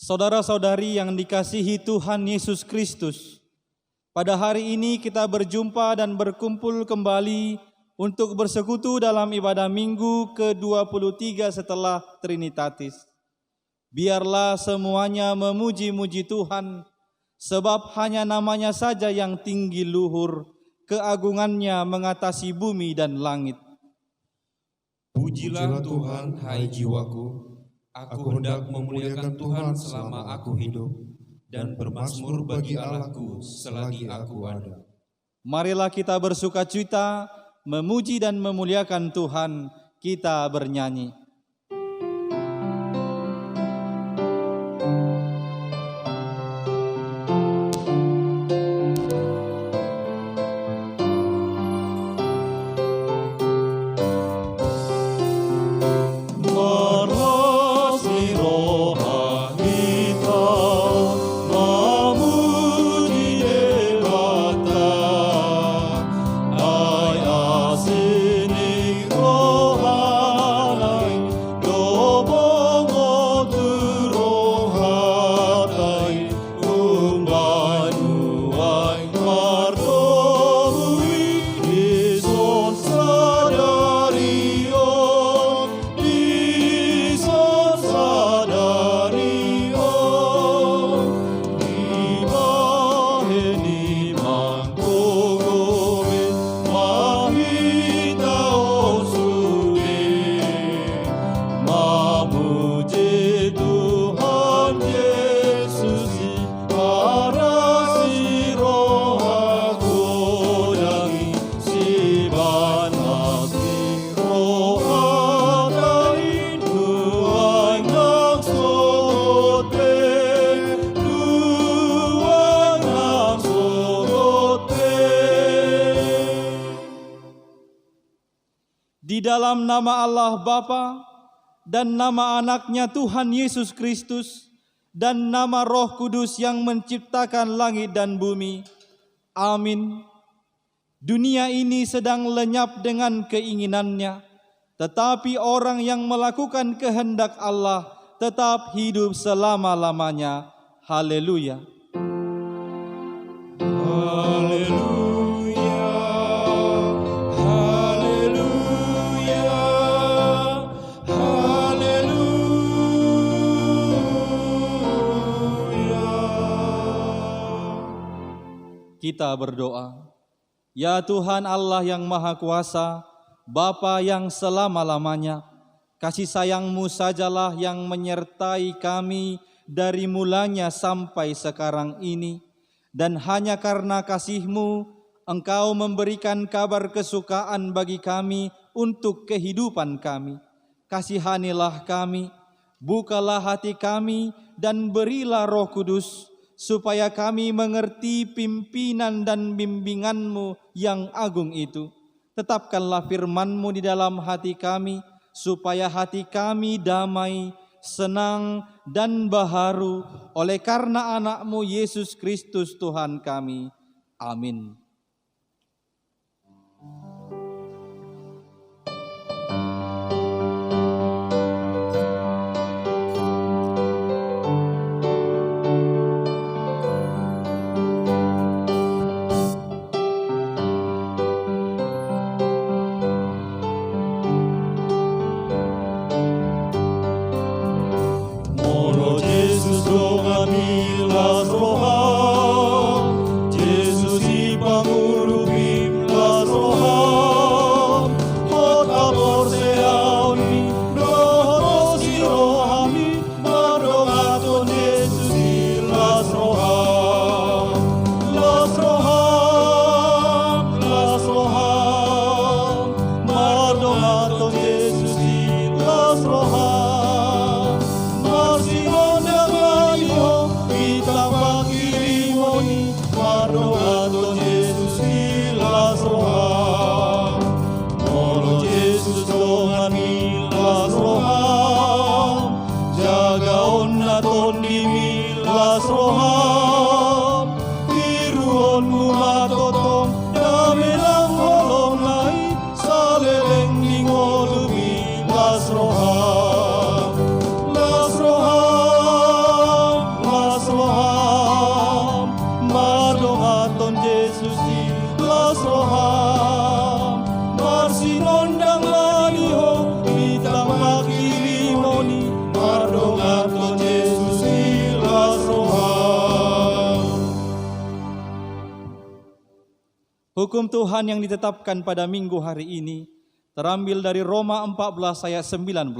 Saudara-saudari yang dikasihi Tuhan Yesus Kristus, pada hari ini kita berjumpa dan berkumpul kembali untuk bersekutu dalam ibadah Minggu ke-23 setelah Trinitatis. Biarlah semuanya memuji-muji Tuhan, sebab hanya namanya saja yang tinggi luhur, keagungannya mengatasi bumi dan langit. Pujilah Tuhan, hai jiwaku. Aku hendak memuliakan Tuhan selama aku hidup, dan bermazmur bagi Allahku selagi aku ada. Marilah kita bersukacita, memuji dan memuliakan Tuhan, kita bernyanyi. Di dalam nama Allah Bapa dan nama anaknya Tuhan Yesus Kristus dan nama Roh Kudus yang menciptakan langit dan bumi. Amin. Dunia ini sedang lenyap dengan keinginannya, tetapi orang yang melakukan kehendak Allah tetap hidup selama-lamanya. Haleluya. Haleluya. Kita berdoa. Ya Tuhan Allah yang Maha Kuasa, Bapa yang selama-lamanya, kasih sayang-Mu sajalah yang menyertai kami dari mulanya sampai sekarang ini. Dan hanya karena kasih-Mu, Engkau memberikan kabar kesukaan bagi kami untuk kehidupan kami. Kasihanilah kami, bukalah hati kami, dan berilah Roh Kudus, supaya kami mengerti pimpinan dan bimbingan-Mu yang agung itu. Tetapkanlah firman-Mu di dalam hati kami, supaya hati kami damai, senang, dan baharu oleh karena anak-Mu Yesus Kristus Tuhan kami. Amin. Hukum Tuhan yang ditetapkan pada minggu hari ini terambil dari Roma 14 ayat 19.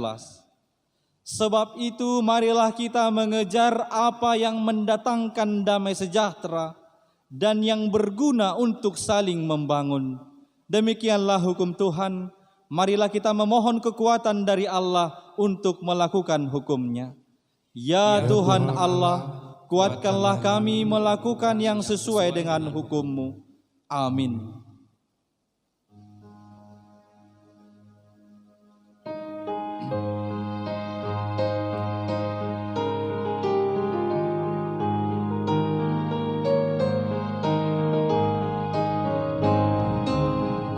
Sebab itu marilah kita mengejar apa yang mendatangkan damai sejahtera dan yang berguna untuk saling membangun. Demikianlah hukum Tuhan. Marilah kita memohon kekuatan dari Allah untuk melakukan hukumnya. Ya Tuhan Allah, kuatkanlah kami melakukan yang sesuai dengan hukum-Mu. Amin.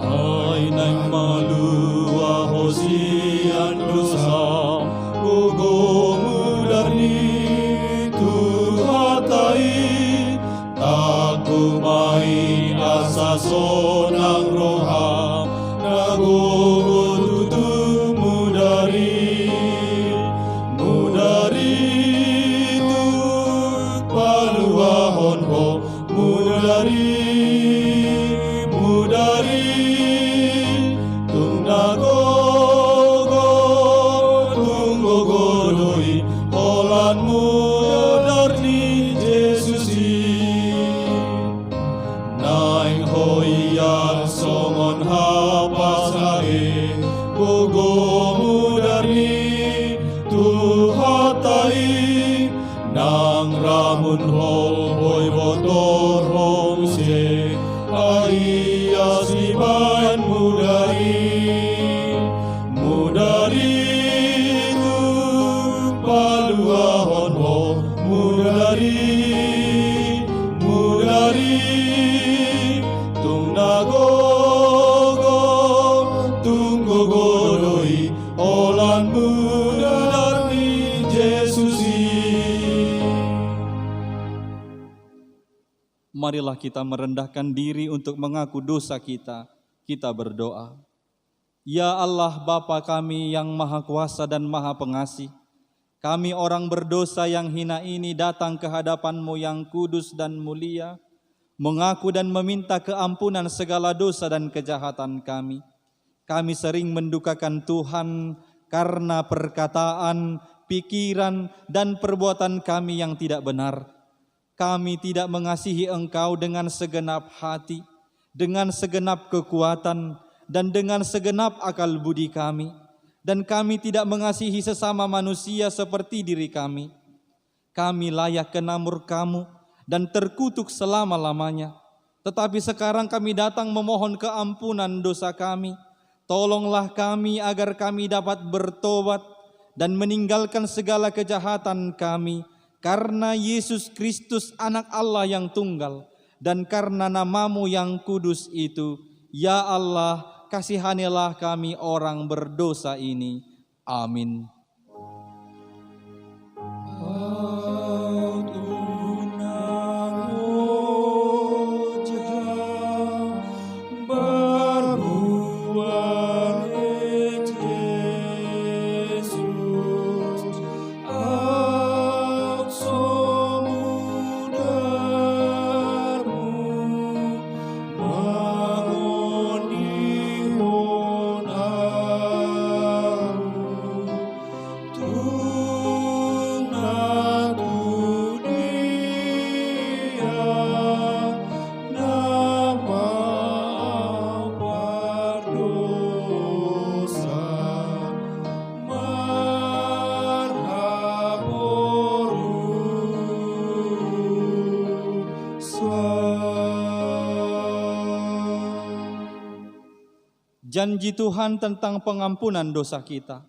Ai nang malua hosian dosa, gogomu dari Tuhatai, taku mai asa sonang roha, nagogo tutumu dari tu paluahon ho mudari nang ramun hol boy botor hong se ai asiban mudari tu paluahon ho mudari tung nagogo tung gogoloi olan mudari Jesus. Marilah kita merendahkan diri untuk mengaku dosa kita. Kita berdoa. Ya Allah Bapa kami yang Maha Kuasa dan Maha Pengasih, kami orang berdosa yang hina ini datang ke hadapan-Mu yang kudus dan mulia, mengaku dan meminta keampunan segala dosa dan kejahatan kami. Kami sering mendukakan Tuhan karena perkataan, pikiran, dan perbuatan kami yang tidak benar. Kami tidak mengasihi Engkau dengan segenap hati, dengan segenap kekuatan, dan dengan segenap akal budi kami. Dan kami tidak mengasihi sesama manusia seperti diri kami. Kami layak kena murka-Mu dan terkutuk selama-lamanya. Tetapi sekarang kami datang memohon keampunan dosa kami. Tolonglah kami agar kami dapat bertobat dan meninggalkan segala kejahatan kami, karena Yesus Kristus anak Allah yang tunggal, dan karena nama-Mu yang kudus itu. Ya Allah, kasihanilah kami orang berdosa ini. Amin. Janji Tuhan tentang pengampunan dosa kita.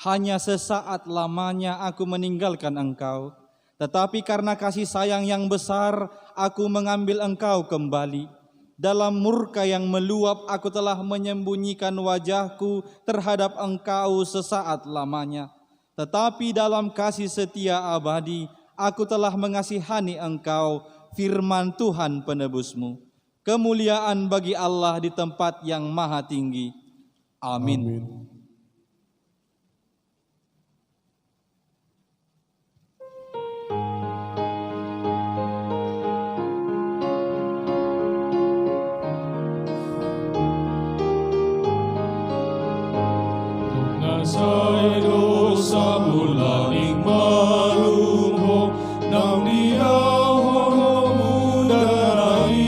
Hanya sesaat lamanya aku meninggalkan engkau, tetapi karena kasih sayang yang besar, aku mengambil engkau kembali. Dalam murka yang meluap, aku telah menyembunyikan wajahku terhadap engkau sesaat lamanya. Tetapi dalam kasih setia abadi, aku telah mengasihani engkau, firman Tuhan penebusmu. Kemuliaan bagi Allah di tempat yang maha tinggi. Amin. Amin. laning malum ho nang niau ho mudarai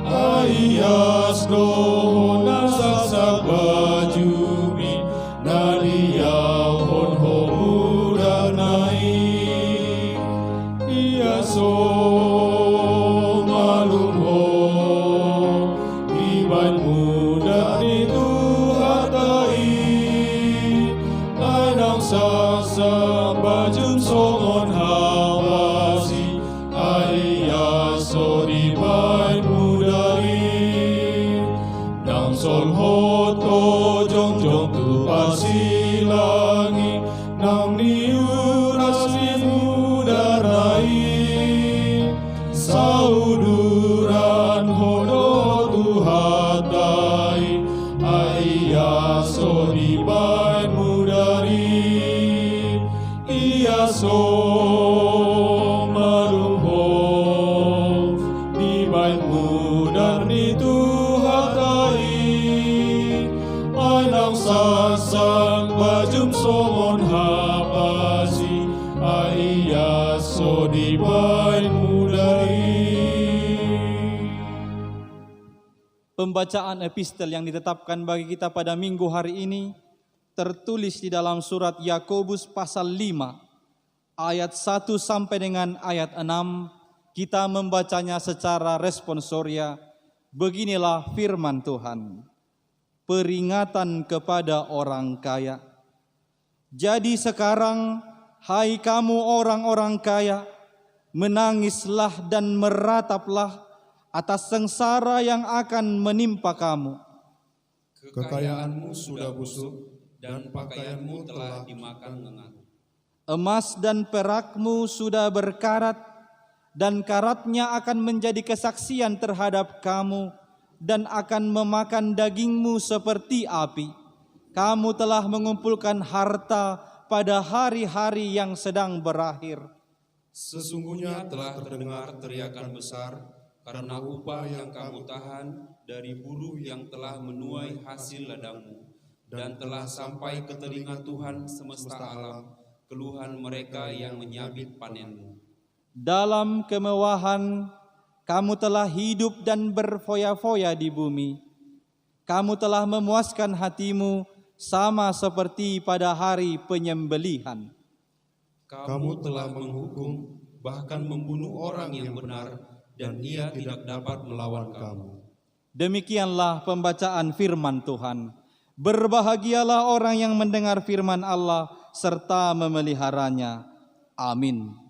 ayas doho na saksak bajumi na liau ho mudarai iya so malum ho iban muda itu hatai anang saksak bajum songon hawasi ayah sori bai mudari nang sol hoto jong jong tu pasilangi nang niuras mudarai sauduran hodo tu hatai ayah sori bai mudari iya so marumho di bai mudar ni tu hatai anang sasak bajum songon hapasi ayah so di bai mudari. Pembacaan epistel yang ditetapkan bagi kita pada minggu hari ini tertulis di dalam surat Yakobus pasal 5 ayat 1 sampai dengan ayat 6. Kita membacanya secara responsoria. Beginilah firman Tuhan. Peringatan kepada orang kaya. Jadi sekarang, hai kamu orang-orang kaya, menangislah dan merataplah atas sengsara yang akan menimpa kamu. Kekayaanmu sudah busuk dan pakaianmu telah dimakan lengan. Emas dan perakmu sudah berkarat, dan karatnya akan menjadi kesaksian terhadap kamu, dan akan memakan dagingmu seperti api. Kamu telah mengumpulkan harta pada hari-hari yang sedang berakhir. Sesungguhnya telah terdengar teriakan besar karena upah yang kamu tahan dari buruh yang telah menuai hasil ladangmu, dan telah sampai ke telinga Tuhan semesta alam keluhan mereka yang menyabit panenmu. Dalam kemewahan kamu telah hidup dan berfoya-foya di bumi. Kamu telah memuaskan hatimu sama seperti pada hari penyembelihan. Kamu telah menghukum, bahkan membunuh orang yang benar, dan ia tidak dapat melawan kamu. Demikianlah pembacaan firman Tuhan. Berbahagialah orang yang mendengar firman Allah serta memeliharanya. Amin.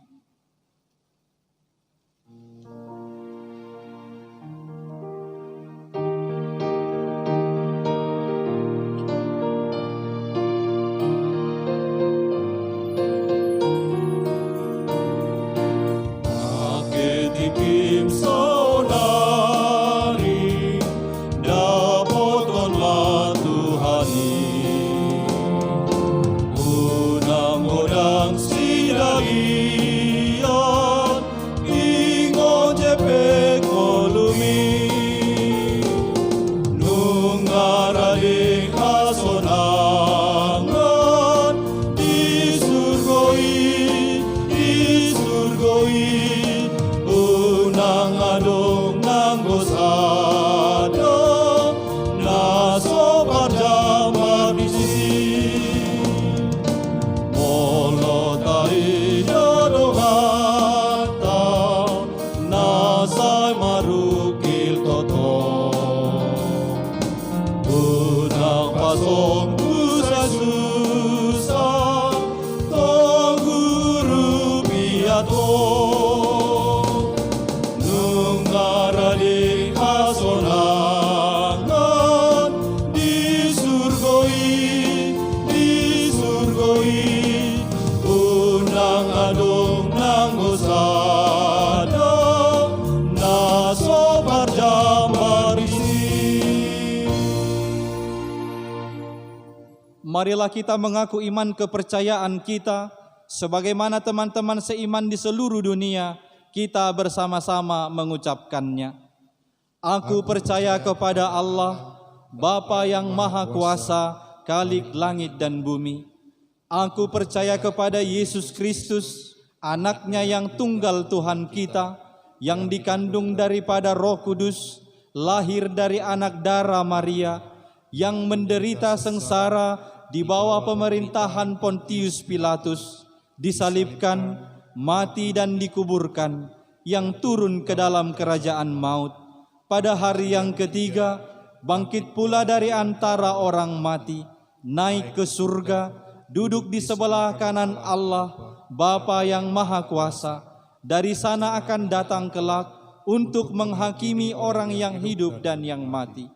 Kim saudari dapatkanlah Tuhani unang-unang sidagian ingon jepe kolumi nungarading asonangan di surgoi unang adong nanggos adong na sobat jamar di sisi molo tai jadong atau nasai marukil toto unang pasong susah tong guru piato nungarading asonangan di surgoi unang adong nanggos adong na sobar jambar isi. Marilah kita mengaku iman kepercayaan kita sebagaimana teman-teman seiman di seluruh dunia. Kita bersama-sama mengucapkannya. Aku percaya kepada Allah, Bapa yang Maha Kuasa, Khalik langit dan bumi, Aku percaya kepada Yesus Kristus, Anaknya yang tunggal Tuhan kita, yang dikandung daripada Roh Kudus, lahir dari anak darah Maria, yang menderita sengsara di bawah pemerintahan Pontius Pilatus, disalibkan, mati dan dikuburkan, yang turun ke dalam kerajaan maut. Pada hari yang ketiga, bangkit pula dari antara orang mati, naik ke surga, duduk di sebelah kanan Allah, Bapa yang Maha Kuasa. Dari sana akan datang kelak untuk menghakimi orang yang hidup dan yang mati.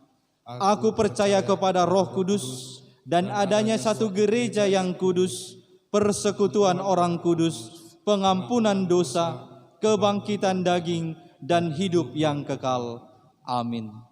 Aku percaya kepada Roh Kudus dan adanya satu gereja yang kudus, persekutuan orang kudus, pengampunan dosa, kebangkitan daging, dan hidup yang kekal. Amin.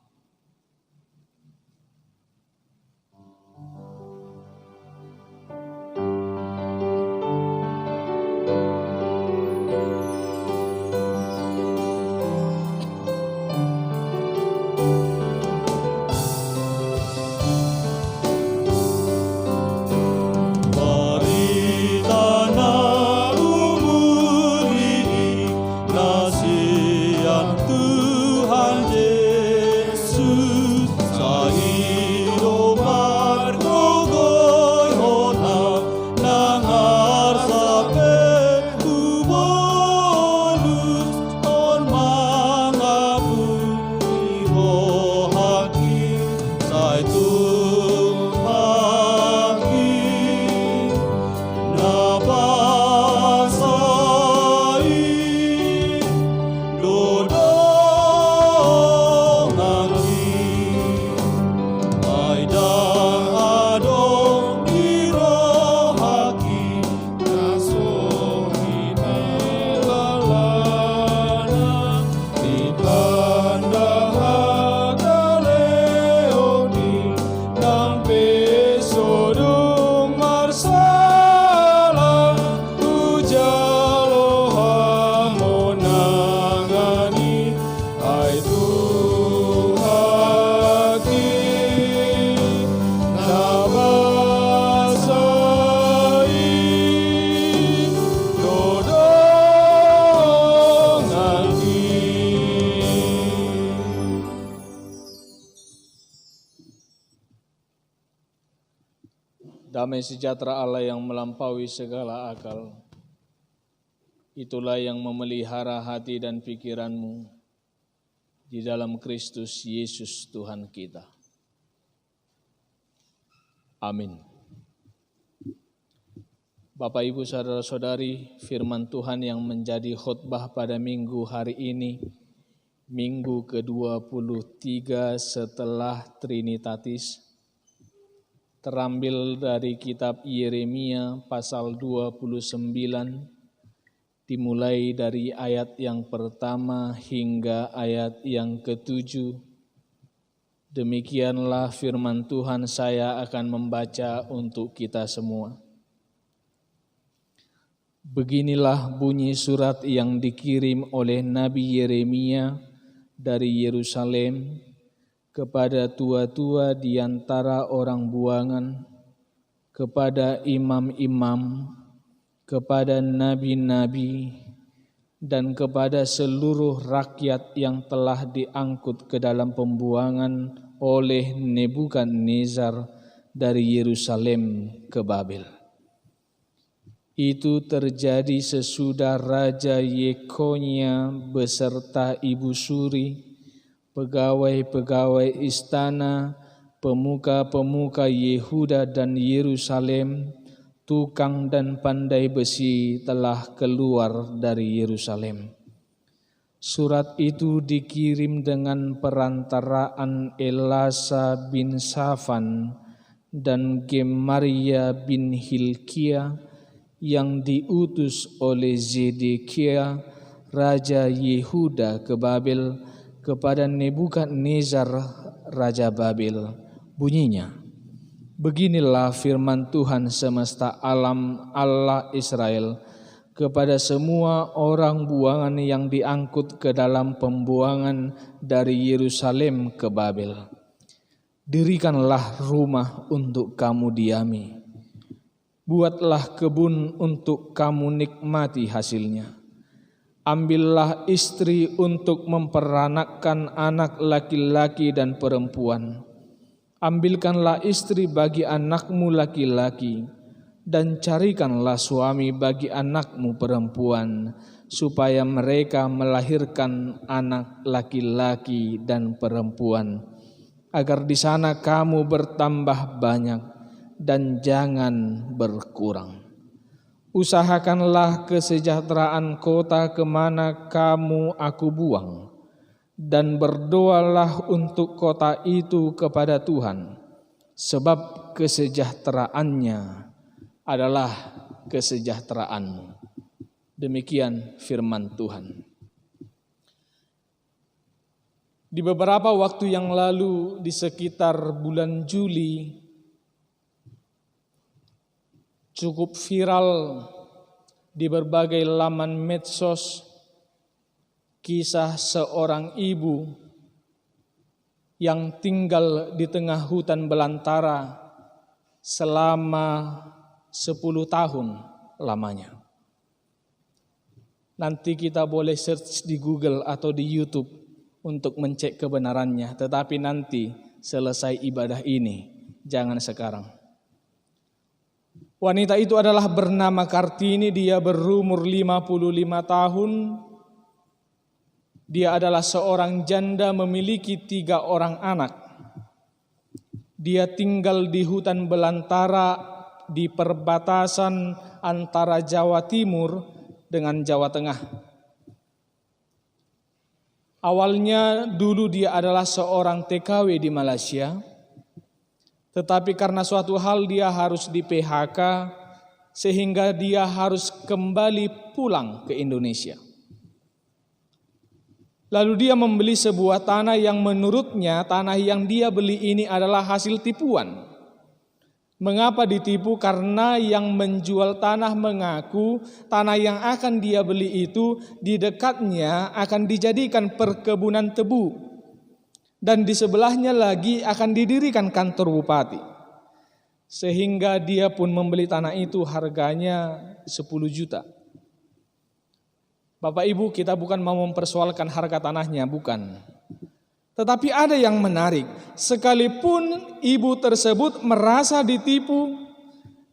Damai sejahtera Allah yang melampaui segala akal, itulah yang memelihara hati dan pikiranmu di dalam Kristus Yesus Tuhan kita. Amin. Bapak, Ibu, Saudara-saudari, firman Tuhan yang menjadi khotbah pada minggu hari ini, minggu ke-23 setelah Trinitatis, terambil dari kitab Yeremia pasal 29, dimulai dari ayat yang pertama hingga ayat yang ke-7. Demikianlah firman Tuhan, saya akan membaca untuk kita semua. Beginilah bunyi surat yang dikirim oleh Nabi Yeremia dari Yerusalem kepada tua-tua di antara orang buangan, kepada imam-imam, kepada nabi-nabi, dan kepada seluruh rakyat yang telah diangkut ke dalam pembuangan oleh Nebukadnezar dari Yerusalem ke Babel. Itu terjadi sesudah Raja Yekonia beserta Ibu Suri, pegawai-pegawai istana, pemuka-pemuka Yehuda dan Yerusalem, tukang dan pandai besi telah keluar dari Yerusalem. Surat itu dikirim dengan perantaraan Elasa bin Safan dan Gemaria bin Hilkia yang diutus oleh Zedekia, Raja Yehuda ke Babel, kepada Nebukadnezar Raja Babel. Bunyinya, beginilah firman Tuhan semesta alam, Allah Israel, kepada semua orang buangan yang diangkut ke dalam pembuangan dari Yerusalem ke Babel. Dirikanlah rumah untuk kamu diami. Buatlah kebun untuk kamu nikmati hasilnya. Ambillah istri untuk memperanakkan anak laki-laki dan perempuan. Ambilkanlah istri bagi anakmu laki-laki, dan carikanlah suami bagi anakmu perempuan, supaya mereka melahirkan anak laki-laki dan perempuan, agar di sana kamu bertambah banyak dan jangan berkurang. Usahakanlah kesejahteraan kota kemana kamu aku buang, dan berdoalah untuk kota itu kepada Tuhan, sebab kesejahteraannya adalah kesejahteraanmu. Demikian firman Tuhan. Di beberapa waktu yang lalu, di sekitar bulan Juli, cukup viral di berbagai laman medsos kisah seorang ibu yang tinggal di tengah hutan belantara selama 10 tahun lamanya. Nanti kita boleh search di Google atau di YouTube untuk mencek kebenarannya, tetapi nanti selesai ibadah ini, jangan sekarang. Wanita itu adalah bernama Kartini, dia berumur 55 tahun. Dia adalah seorang janda memiliki 3 orang anak. Dia tinggal di hutan belantara di perbatasan antara Jawa Timur dengan Jawa Tengah. Awalnya dulu dia adalah seorang TKW di Malaysia. Tetapi karena suatu hal dia harus di PHK, sehingga dia harus kembali pulang ke Indonesia. Lalu dia membeli sebuah tanah yang menurutnya tanah yang dia beli ini adalah hasil tipuan. Mengapa ditipu? Karena yang menjual tanah mengaku tanah yang akan dia beli itu di dekatnya akan dijadikan perkebunan tebu. Dan di sebelahnya lagi akan didirikan kantor bupati. Sehingga dia pun membeli tanah itu harganya 10 juta. Bapak Ibu, kita bukan mau mempersoalkan harga tanahnya, bukan. Tetapi ada yang menarik. Sekalipun ibu tersebut merasa ditipu,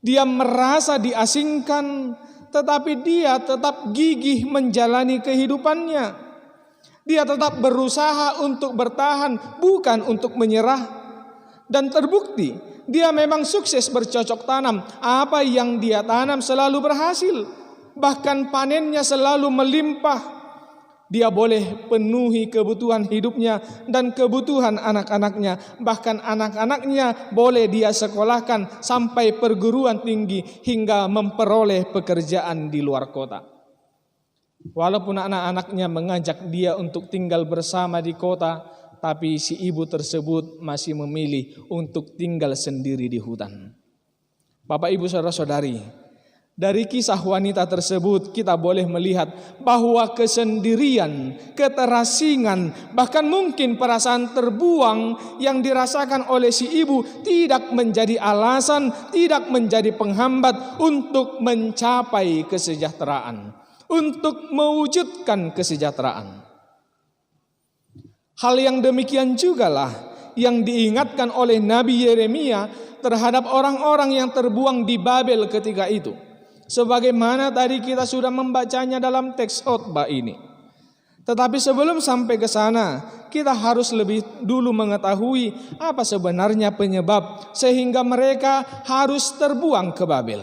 dia merasa diasingkan, tetapi dia tetap gigih menjalani kehidupannya. Dia tetap berusaha untuk bertahan, bukan untuk menyerah. Dan terbukti, dia memang sukses bercocok tanam. Apa yang dia tanam selalu berhasil. Bahkan panennya selalu melimpah. Dia boleh penuhi kebutuhan hidupnya dan kebutuhan anak-anaknya. Bahkan anak-anaknya boleh dia sekolahkan sampai perguruan tinggi hingga memperoleh pekerjaan di luar kota. Walaupun anak-anaknya mengajak dia untuk tinggal bersama di kota, tapi si ibu tersebut masih memilih untuk tinggal sendiri di hutan. Bapak, Ibu, saudara-saudari, dari kisah wanita tersebut kita boleh melihat bahwa kesendirian, keterasingan, bahkan mungkin perasaan terbuang yang dirasakan oleh si ibu tidak menjadi alasan, tidak menjadi penghambat untuk mencapai kesejahteraan, untuk mewujudkan kesejahteraan. Hal yang demikian jugalah yang diingatkan oleh Nabi Yeremia terhadap orang-orang yang terbuang di Babel ketika itu. Sebagaimana tadi kita sudah membacanya dalam teks khotbah ini. Tetapi sebelum sampai ke sana, kita harus lebih dulu mengetahui apa sebenarnya penyebab sehingga mereka harus terbuang ke Babel.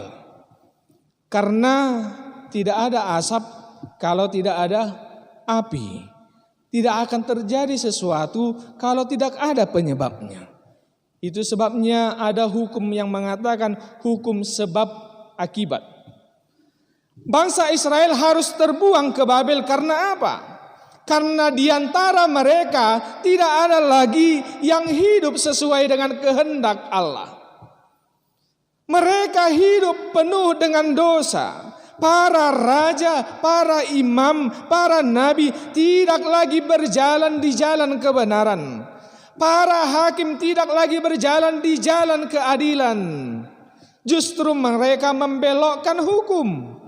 Karena tidak ada asap kalau tidak ada api. Tidak akan terjadi sesuatu kalau tidak ada penyebabnya. Itu sebabnya ada hukum yang mengatakan hukum sebab akibat. Bangsa Israel harus terbuang ke Babel karena apa? Karena di antara mereka tidak ada lagi yang hidup sesuai dengan kehendak Allah. Mereka hidup penuh dengan dosa. Para raja, para imam, para nabi tidak lagi berjalan di jalan kebenaran. Para hakim tidak lagi berjalan di jalan keadilan. Justru mereka membelokkan hukum.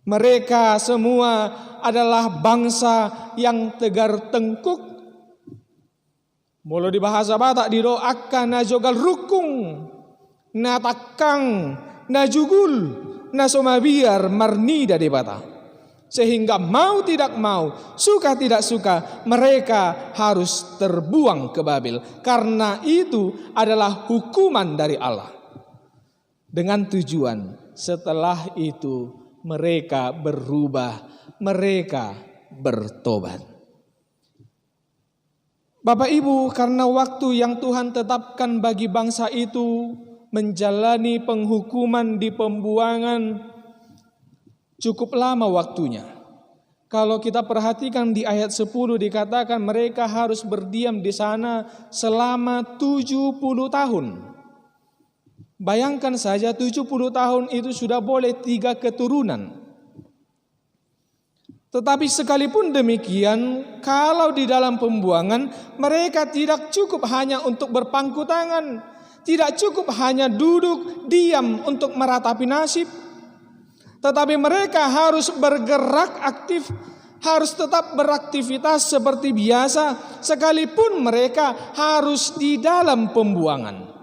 Mereka semua adalah bangsa yang tegar tengkuk. Mula di bahasa Batak didoakan na jogal rukung, na takang, na jugul, na somabiar marnida di Batak. Sehingga mau tidak mau, suka tidak suka, mereka harus terbuang ke Babel. Karena itu adalah hukuman dari Allah. Dengan tujuan setelah itu mereka berubah, mereka bertobat. Bapak Ibu, karena waktu yang Tuhan tetapkan bagi bangsa itu menjalani penghukuman di pembuangan cukup lama waktunya. Kalau kita perhatikan di ayat 10 dikatakan mereka harus berdiam di sana selama 70 tahun. Bayangkan saja 70 tahun itu sudah boleh 3 keturunan. Tetapi sekalipun demikian, kalau di dalam pembuangan mereka tidak cukup hanya untuk berpangku tangan, tidak cukup hanya duduk diam untuk meratapi nasib, tetapi mereka harus bergerak aktif, harus tetap beraktivitas seperti biasa, sekalipun mereka harus di dalam pembuangan.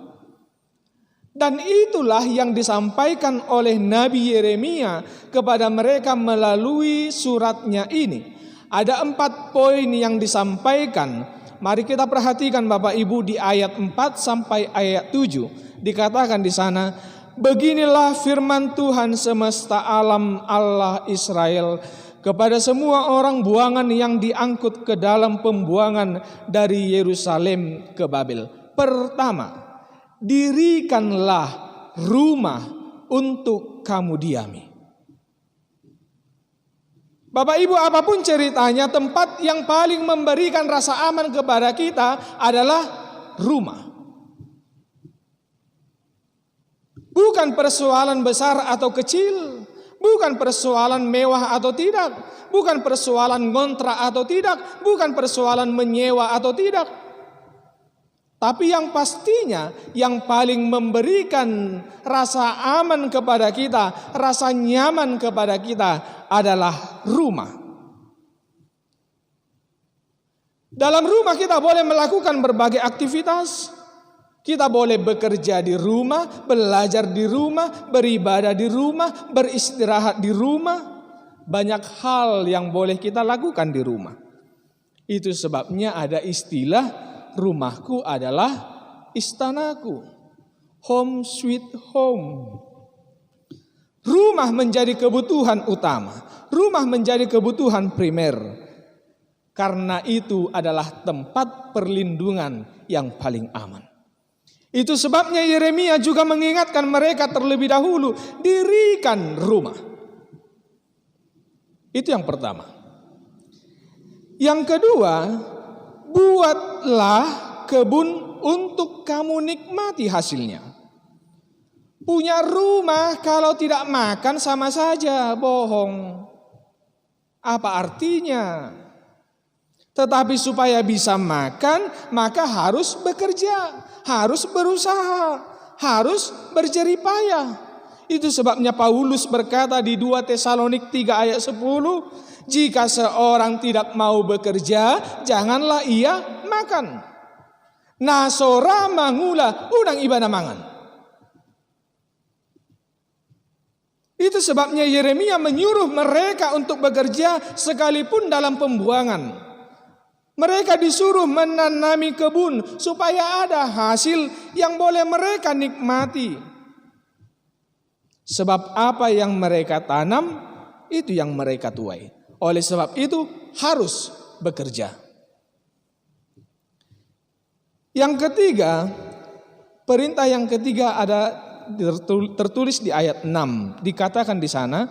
Dan itulah yang disampaikan oleh Nabi Yeremia kepada mereka melalui suratnya ini. Ada 4 poin yang disampaikan. Mari kita perhatikan Bapak Ibu di ayat 4 sampai ayat 7. Dikatakan di sana, beginilah firman Tuhan semesta alam Allah Israel kepada semua orang buangan yang diangkut ke dalam pembuangan dari Yerusalem ke Babel. Pertama, dirikanlah rumah untuk kamu diami. Bapak Ibu, apapun ceritanya, tempat yang paling memberikan rasa aman kepada kita adalah rumah. Bukan persoalan besar atau kecil, bukan persoalan mewah atau tidak, bukan persoalan ngontrak atau tidak, bukan persoalan menyewa atau tidak. Tapi yang pastinya yang paling memberikan rasa aman kepada kita, rasa nyaman kepada kita adalah rumah. Dalam rumah kita boleh melakukan berbagai aktivitas. Kita boleh bekerja di rumah, belajar di rumah, beribadah di rumah, beristirahat di rumah. Banyak hal yang boleh kita lakukan di rumah. Itu sebabnya ada istilah, rumahku adalah istanaku. Home sweet home. Rumah menjadi kebutuhan utama. Rumah menjadi kebutuhan primer. Karena itu adalah tempat perlindungan yang paling aman. Itu sebabnya Yeremia juga mengingatkan mereka terlebih dahulu, dirikan rumah. Itu yang pertama. Yang kedua, buatlah kebun untuk kamu nikmati hasilnya. Punya rumah kalau tidak makan sama saja bohong. Apa artinya? Tetapi supaya bisa makan, maka harus bekerja, harus berusaha, harus berjerih payah. Itu sebabnya Paulus berkata di 2 Tesalonik 3 ayat 10, jika seorang tidak mau bekerja, janganlah ia makan. Nasora mangula unang ibadah mangan. Itu sebabnya Yeremia menyuruh mereka untuk bekerja sekalipun dalam pembuangan. Mereka disuruh menanami kebun supaya ada hasil yang boleh mereka nikmati. Sebab apa yang mereka tanam, itu yang mereka tuai. Oleh sebab itu harus bekerja. Yang ketiga, perintah yang ketiga ada tertulis di ayat 6. Dikatakan di sana,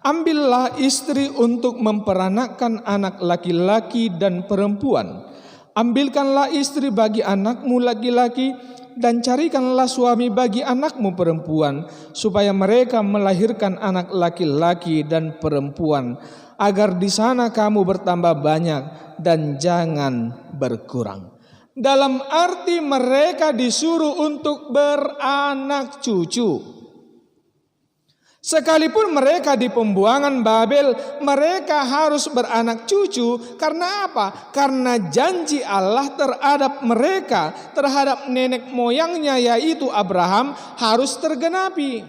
ambillah istri untuk memperanakkan anak laki-laki dan perempuan. Ambilkanlah istri bagi anakmu laki-laki dan carikanlah suami bagi anakmu perempuan, supaya mereka melahirkan anak laki-laki dan perempuan, agar di sana kamu bertambah banyak dan jangan berkurang. Dalam arti mereka disuruh untuk beranak cucu. Sekalipun mereka di pembuangan Babel, mereka harus beranak cucu. Karena apa? Karena janji Allah terhadap mereka, terhadap nenek moyangnya yaitu Abraham harus tergenapi.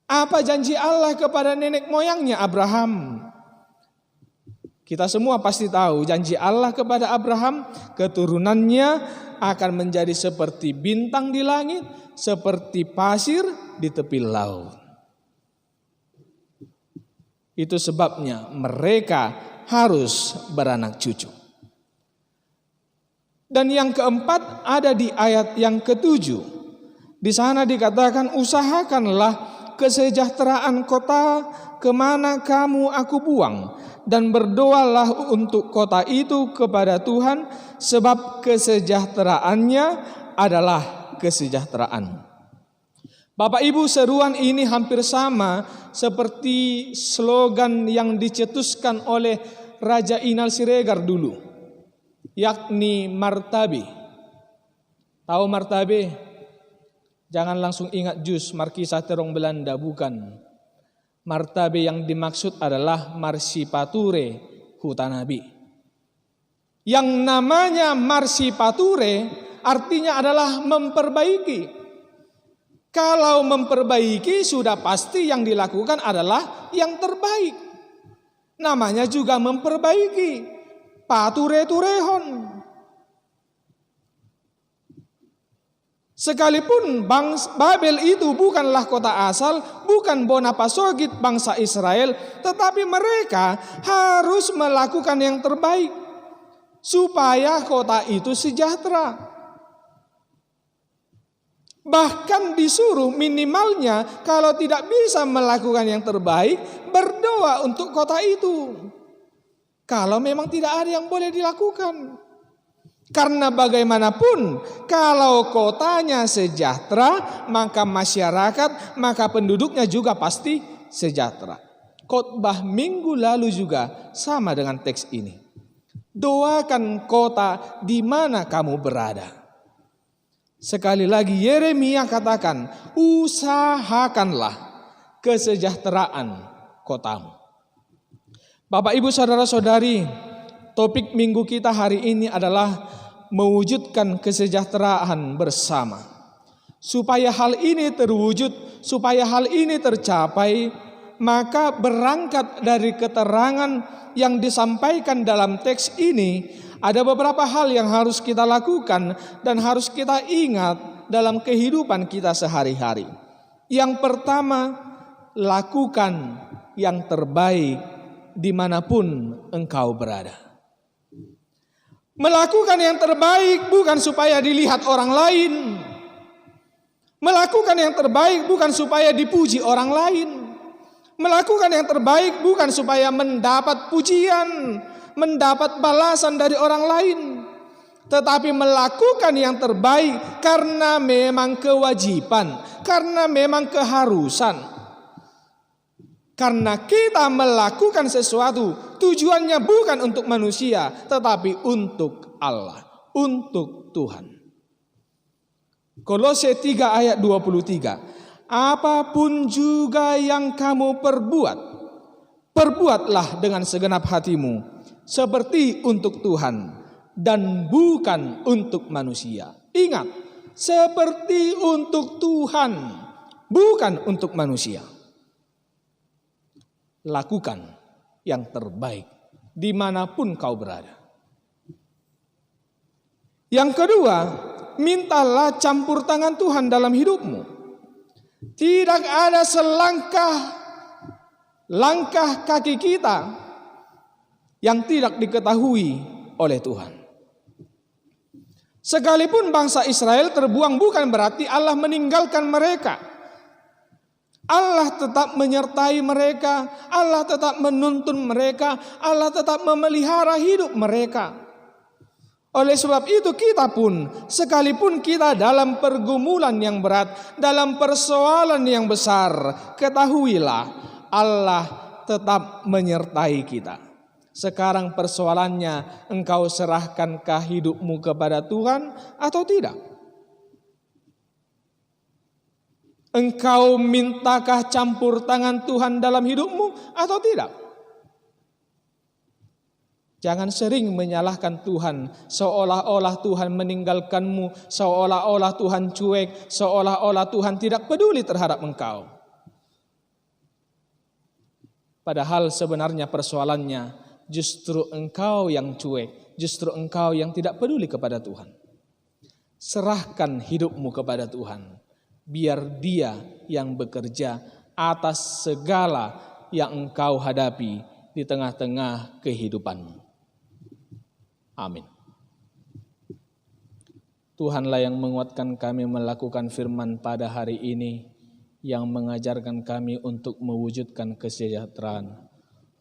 Apa janji Allah kepada nenek moyangnya Abraham? Kita semua pasti tahu janji Allah kepada Abraham, keturunannya akan menjadi seperti bintang di langit, seperti pasir di tepi laut. Itu sebabnya mereka harus beranak cucu. Dan yang keempat ada di ayat yang ke-7. Di sana dikatakan, usahakanlah kesejahteraan kota kemana kamu aku buang, dan berdoalah untuk kota itu kepada Tuhan, sebab kesejahteraannya adalah kesejahteraan. Bapak Ibu, seruan ini hampir sama seperti slogan yang dicetuskan oleh Raja Inal Siregar dulu, yakni martabe. Tahu martabe? Jangan langsung ingat jus Markisa Terong Belanda, bukan. Martabe yang dimaksud adalah marsipature hutanabi. Yang namanya marsipature artinya adalah memperbaiki. Kalau memperbaiki sudah pasti yang dilakukan adalah yang terbaik. Namanya juga memperbaiki. Pature turehon. Sekalipun Babel itu bukanlah kota asal, bukan bonapasogit bangsa Israel, tetapi mereka harus melakukan yang terbaik supaya kota itu sejahtera. Bahkan disuruh minimalnya kalau tidak bisa melakukan yang terbaik, berdoa untuk kota itu. Kalau memang tidak ada yang boleh dilakukan. Karena bagaimanapun kalau kotanya sejahtera, maka masyarakat, maka penduduknya juga pasti sejahtera. Khotbah minggu lalu juga sama dengan teks ini. Doakan kota di mana kamu berada. Sekali lagi Yeremia katakan, usahakanlah kesejahteraan kotamu. Bapak Ibu saudara-saudari, topik minggu kita hari ini adalah mewujudkan kesejahteraan bersama. Supaya hal ini terwujud, supaya hal ini tercapai, maka berangkat dari keterangan yang disampaikan dalam teks ini, ada beberapa hal yang harus kita lakukan dan harus kita ingat dalam kehidupan kita sehari-hari. Yang pertama, lakukan yang terbaik dimanapun engkau berada. Melakukan yang terbaik bukan supaya dilihat orang lain. Melakukan yang terbaik bukan supaya dipuji orang lain. Melakukan yang terbaik bukan supaya mendapat pujian, mendapat balasan dari orang lain. Tetapi melakukan yang terbaik karena memang kewajiban, karena memang keharusan. Karena kita melakukan sesuatu tujuannya bukan untuk manusia, tetapi untuk Allah, untuk Tuhan. Kolose 3 ayat 23. Apapun juga yang kamu perbuat, perbuatlah dengan segenap hatimu, seperti untuk Tuhan dan bukan untuk manusia. Ingat, seperti untuk Tuhan, bukan untuk manusia. Lakukan yang terbaik dimanapun kau berada. Yang kedua, mintalah campur tangan Tuhan dalam hidupmu. Tidak ada langkah kaki kita yang tidak diketahui oleh Tuhan. Sekalipun bangsa Israel terbuang bukan berarti Allah meninggalkan mereka. Allah tetap menyertai mereka, Allah tetap menuntun mereka, Allah tetap memelihara hidup mereka. Oleh sebab itu kita pun, sekalipun kita dalam pergumulan yang berat, dalam persoalan yang besar, ketahuilah Allah tetap menyertai kita. Sekarang persoalannya, engkau serahkankah hidupmu kepada Tuhan atau tidak? Engkau mintakah campur tangan Tuhan dalam hidupmu atau tidak? Jangan sering menyalahkan Tuhan, seolah-olah Tuhan meninggalkanmu, seolah-olah Tuhan cuek, seolah-olah Tuhan tidak peduli terhadap engkau. Padahal sebenarnya persoalannya justru engkau yang cuek, justru engkau yang tidak peduli kepada Tuhan. Serahkan hidupmu kepada Tuhan, biar Dia yang bekerja atas segala yang engkau hadapi di tengah-tengah kehidupanmu. Amin. Tuhanlah yang menguatkan kami melakukan firman pada hari ini, yang mengajarkan kami untuk mewujudkan kesejahteraan.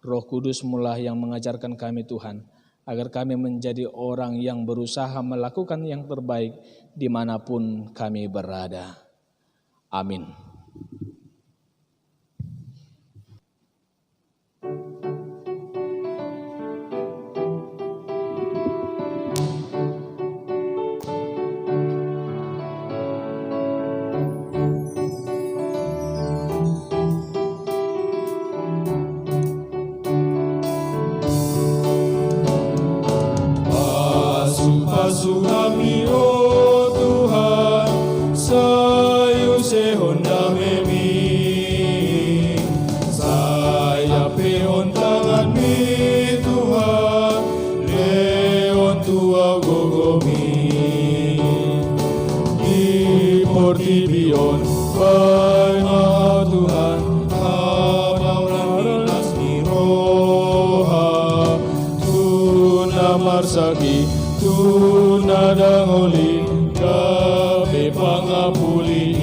Roh Kudus mulah yang mengajarkan kami Tuhan, agar kami menjadi orang yang berusaha melakukan yang terbaik dimanapun kami berada. Amin. Basuh kami, oh Tuhan, sayu sehonda memi, saya pehon tangan mi Tuhan, leon tua gogomi, di portibion, baik Tuhan, abang nasni roha, tuna marsaki, tuna dangoli kabe pangapuli,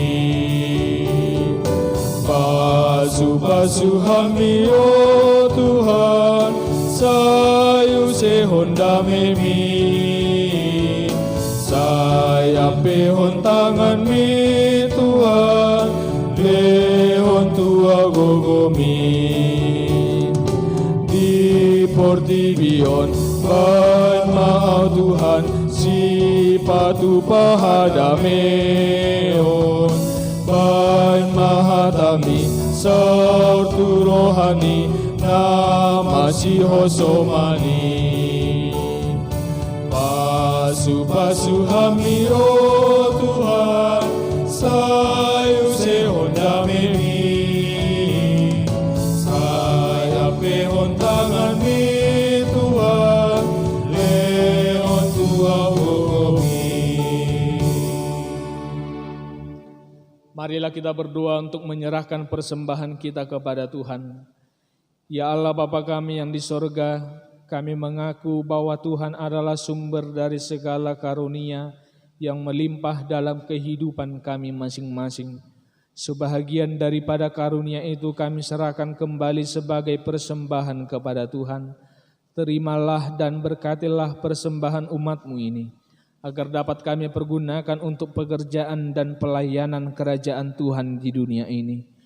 basuh kami, oh Tuhan, sayu sehonda memi, saya pehon tangan mi Tuhan, lehon tua gogomi, di portibion baik mau Tuhan, si patu pahadameon, baik mahatami, sertu rohani, nama si hosomani. Basuh kami, oh Tuhan, sayu sehonda memi, saya pehon tangan mi Tuhan, leon tua gogomi. Marilah kita berdoa untuk menyerahkan persembahan kita kepada Tuhan. Ya Allah Bapa kami yang di sorga, kami mengaku bahwa Tuhan adalah sumber dari segala karunia yang melimpah dalam kehidupan kami masing-masing. Sebahagian daripada karunia itu kami serahkan kembali sebagai persembahan kepada Tuhan. Terimalah dan berkatilah persembahan umat-Mu ini, agar dapat kami pergunakan untuk pekerjaan dan pelayanan kerajaan Tuhan di dunia ini.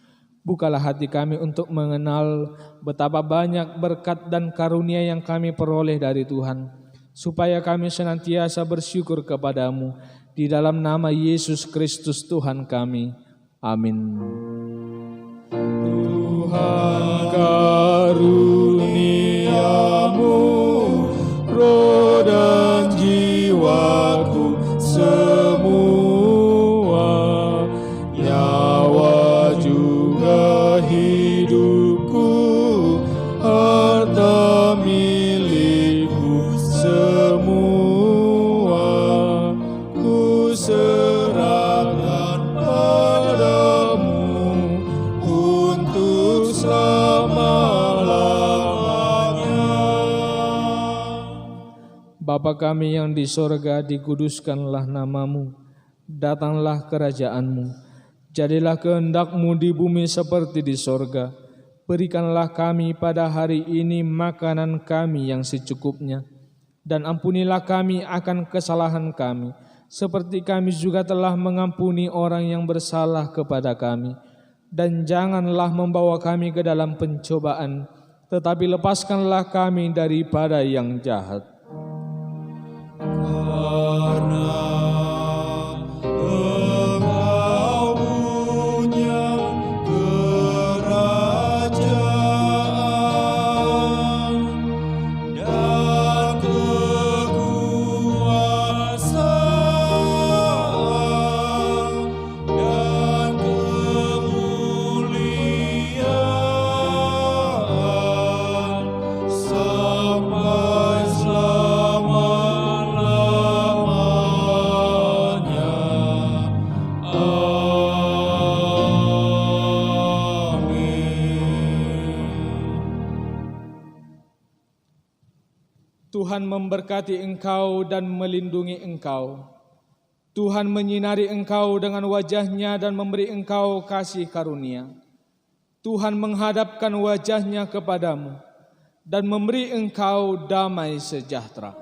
Bukalah hati kami untuk mengenal betapa banyak berkat dan karunia yang kami peroleh dari Tuhan, supaya kami senantiasa bersyukur kepadamu, di dalam nama Yesus Kristus Tuhan kami. Amin. Tuhan karuniamu, roh dan jiwaku semua, nyawa juga hidupku, harta milikku semua, ku serahkan padamu untuk selama-lamanya. Bapa kami yang di sorga, dikuduskanlah namamu, datanglah kerajaanmu, jadilah kehendak-Mu di bumi seperti di sorga. Berikanlah kami pada hari ini makanan kami yang secukupnya, dan ampunilah kami akan kesalahan kami, seperti kami juga telah mengampuni orang yang bersalah kepada kami. Dan janganlah membawa kami ke dalam pencobaan, tetapi lepaskanlah kami daripada yang jahat. Karena Engkau punya kerajaan dan kekuasaan dan kemuliaan sampai selama-lamanya. Tuhan memberkati engkau dan melindungi engkau. Tuhan menyinari engkau dengan wajah-Nya dan memberi engkau kasih karunia. Tuhan menghadapkan wajah-Nya kepadamu dan memberi engkau damai sejahtera.